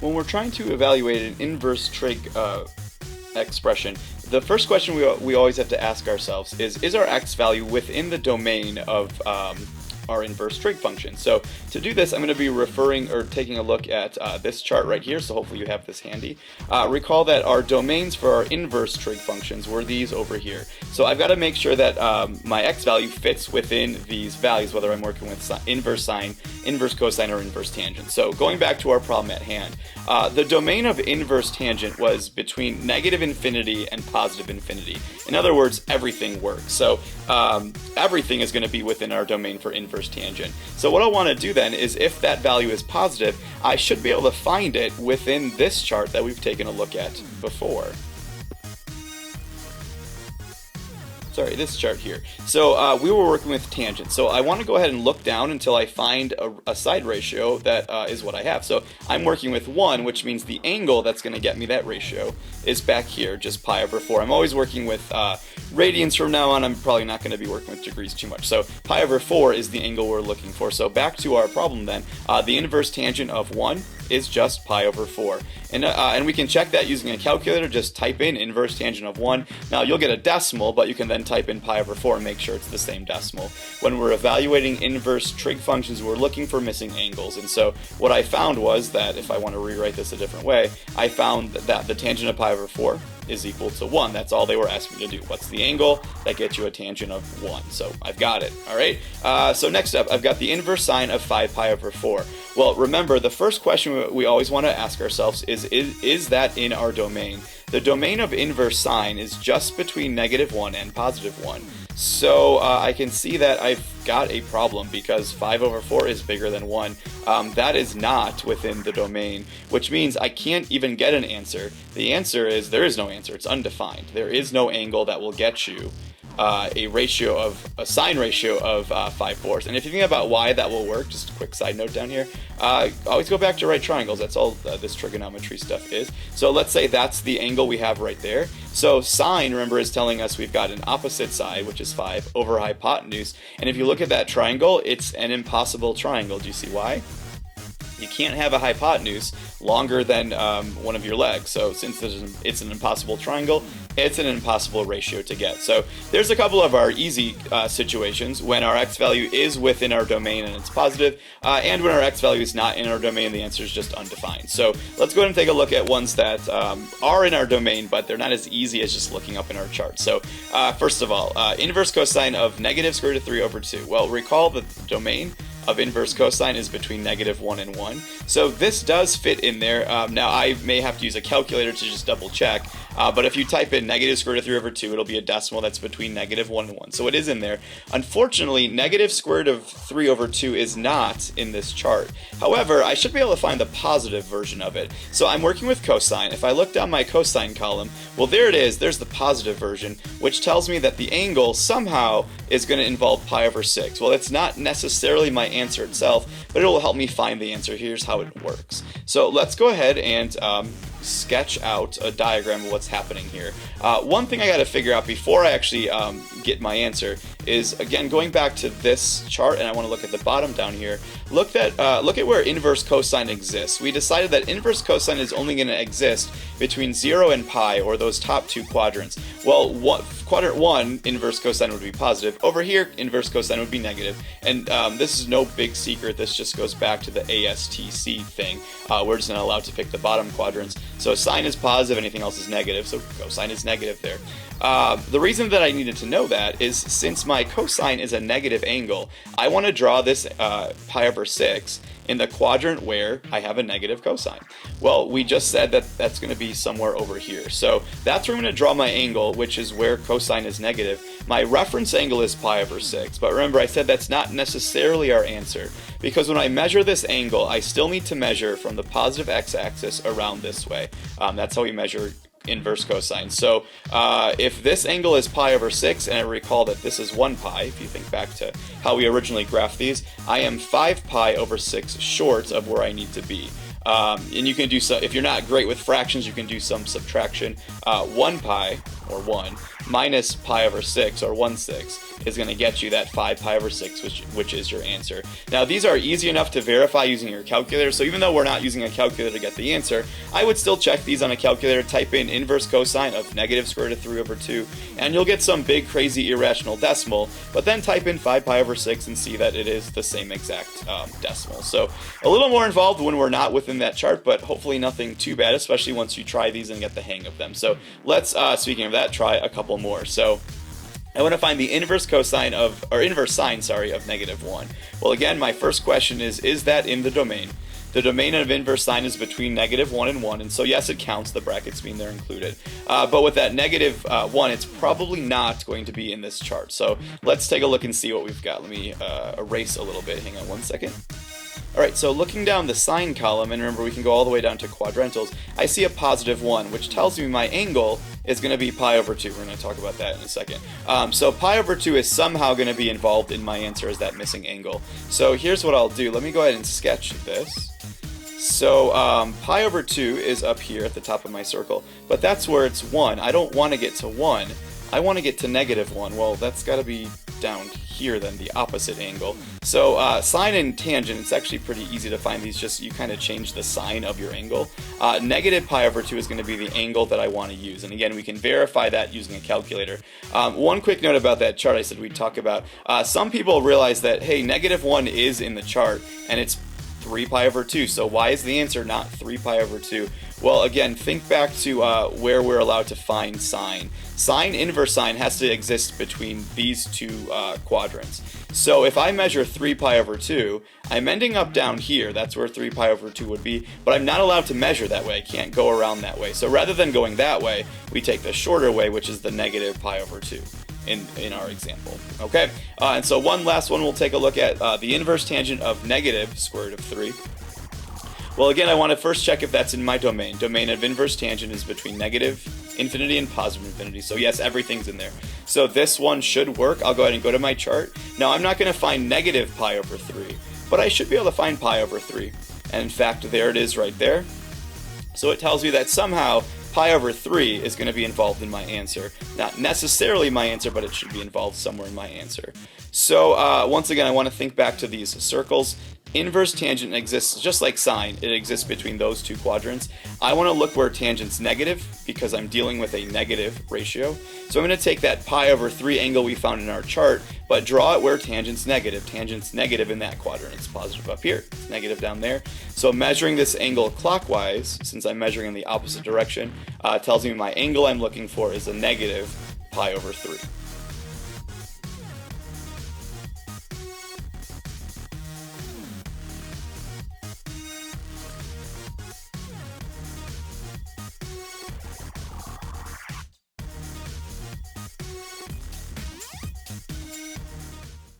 when we're trying to evaluate an inverse trig expression, the first question we always have to ask ourselves is our x value within the domain of our inverse trig function? So to do this, I'm going to be referring or taking a look at this chart right here, so hopefully you have this handy. Recall that our domains for our inverse trig functions were these over here. So I've got to make sure that my x value fits within these values, whether I'm working with inverse sine, inverse cosine, or inverse tangent. So going back to our problem at hand, the domain of inverse tangent was between negative infinity and positive infinity. In other words, everything works. So everything is going to be within our domain for inverse tangent. So what I want to do then is, if that value is positive, I should be able to find it within this chart that we've taken a look at before. Sorry, this chart here. So we were working with tangent. So I want to go ahead and look down until I find a side ratio that is what I have. So I'm working with 1, which means the angle that's going to get me that ratio is back here, just pi over 4. I'm always working with radians from now on. I'm probably not going to be working with degrees too much. So pi over 4 is the angle we're looking for. So back to our problem then. The inverse tangent of 1 is just pi over 4. And we can check that using a calculator. Just type in inverse tangent of 1. Now you'll get a decimal, but you can then type in pi over 4 and make sure it's the same decimal. When we're evaluating inverse trig functions, we're looking for missing angles. And so what I found was that, if I want to rewrite this a different way, I found that the tangent of pi over 4 is equal to 1. That's all they were asking me to do. What's the angle? That gets you a tangent of 1. So I've got it. All right. So next up, I've got the inverse sine of 5 pi over 4. Well, remember, the first question we always want to ask ourselves is that in our domain? The domain of inverse sine is just between -1 and +1. So I can see that I've got a problem, because 5 over 4 is bigger than 1. That is not within the domain, which means I can't even get an answer. The answer is, there is no answer. It's undefined. There is no angle that will get you a sine ratio of 5/4. And if you think about why that will work, just a quick side note down here, always go back to right triangles. That's all this trigonometry stuff is. So let's say that's the angle we have right there. So sine, remember, is telling us we've got an opposite side, which is 5, over hypotenuse. And if you look at that triangle, it's an impossible triangle. Do you see why? You can't have a hypotenuse longer than one of your legs. So since it's an impossible triangle, it's an impossible ratio to get. So there's a couple of our easy situations when our x value is within our domain and it's positive, and when our x value is not in our domain, the answer is just undefined. So let's go ahead and take a look at ones that are in our domain, but they're not as easy as just looking up in our chart. So first of all, inverse cosine of negative square root of 3 over 2. Well, recall that the domain of inverse cosine is between -1 and 1. So this does fit in there. Now I may have to use a calculator to just double check, but if you type in negative square root of 3 over 2, it'll be a decimal that's between -1 and 1. So it is in there. Unfortunately, negative square root of 3 over 2 is not in this chart. However, I should be able to find the positive version of it. So I'm working with cosine. If I look down my cosine column, well, there it is. There's the positive version, which tells me that the angle somehow is going to involve pi over 6. Well, it's not necessarily my answer itself, but it will help me find the answer. Here's how it works. So let's go ahead and sketch out a diagram of what's happening here. One thing I got to figure out before I actually get my answer is, again, going back to this chart, and I want to look at the bottom down here. Look at where inverse cosine exists. We decided that inverse cosine is only going to exist between 0 and pi, or those top two quadrants. Well, quadrant 1, inverse cosine would be positive. Over here, inverse cosine would be negative. And this is no big secret. This just goes back to the ASTC thing. We're just not allowed to pick the bottom quadrants. So sine is positive, anything else is negative, so cosine is negative there. The reason that I needed to know that is, since my cosine is a negative angle, I want to draw this pi over 6 in the quadrant where I have a negative cosine. Well, we just said that that's going to be somewhere over here. So that's where I'm going to draw my angle, which is where cosine is negative. My reference angle is pi over 6, but remember I said that's not necessarily our answer, because when I measure this angle, I still need to measure from the positive x-axis around this way. That's how we measure inverse cosine. So if this angle is pi over 6, and I recall that this is 1 pi, if you think back to how we originally graphed these, I am 5 pi over 6 short of where I need to be. And you can do so, if you're not great with fractions, you can do some subtraction. 1 pi, or 1, minus pi over 6, or 1/6. is going to get you that 5 pi over 6, which is your answer. Now, these are easy enough to verify using your calculator, so even though we're not using a calculator to get the answer, I would still check these on a calculator. Type in inverse cosine of negative square root of 3 over 2, and you'll get some big, crazy, irrational decimal, but then type in 5 pi over 6 and see that it is the same exact decimal. So a little more involved when we're not within that chart, but hopefully nothing too bad, especially once you try these and get the hang of them. So let's, speaking of that, try a couple more. So I want to find the inverse sine of negative 1. Well, again, my first question is that in the domain? The domain of inverse sine is between negative 1 and 1, and so yes, it counts. The brackets mean they're included. But with that negative 1, it's probably not going to be in this chart. So let's take a look and see what we've got. Let me erase a little bit. Hang on one second. Alright, so looking down the sine column, and remember we can go all the way down to quadrantals, I see a positive 1, which tells me my angle is going to be pi over 2. We're going to talk about that in a second. So pi over 2 is somehow going to be involved in my answer as that missing angle. So here's what I'll do. Let me go ahead and sketch this. So pi over 2 is up here at the top of my circle, but that's where it's 1. I don't want to get to 1. I want to get to negative 1. Well, that's got to be down here then, the opposite angle. So sine and tangent, it's actually pretty easy to find these, just you kind of change the sign of your angle. Negative pi over 2 is going to be the angle that I want to use, and again, we can verify that using a calculator. One quick note about that chart I said we'd talk about. Some people realize that, hey, negative 1 is in the chart, and it's 3 pi over 2, so why is the answer not 3 pi over 2? Well, again, think back to where we're allowed to find sine. Sine inverse sine has to exist between these two quadrants. So if I measure 3 pi over 2, I'm ending up down here. That's where 3 pi over 2 would be, but I'm not allowed to measure that way. I can't go around that way. So rather than going that way, we take the shorter way, which is the negative pi over 2. In our example. Okay, and so one last one we'll take a look at, the inverse tangent of negative square root of 3. Well, again, I want to first check if that's in my domain. Domain of inverse tangent is between negative infinity and positive infinity. So yes, everything's in there. So this one should work. I'll go ahead and go to my chart. Now, I'm not going to find negative pi over 3, but I should be able to find pi over 3. And in fact, there it is right there. So it tells me that somehow pi over 3 is going to be involved in my answer. Not necessarily my answer, but it should be involved somewhere in my answer. So once again, I want to think back to these circles. Inverse tangent exists just like sine. It exists between those two quadrants. I want to look where tangent's negative because I'm dealing with a negative ratio. So I'm going to take that pi over 3 angle we found in our chart, but draw it where tangent's negative. Tangent's negative in that quadrant. It's positive up here. It's negative down there. So measuring this angle clockwise, since I'm measuring in the opposite direction, tells me my angle I'm looking for is a negative pi over 3.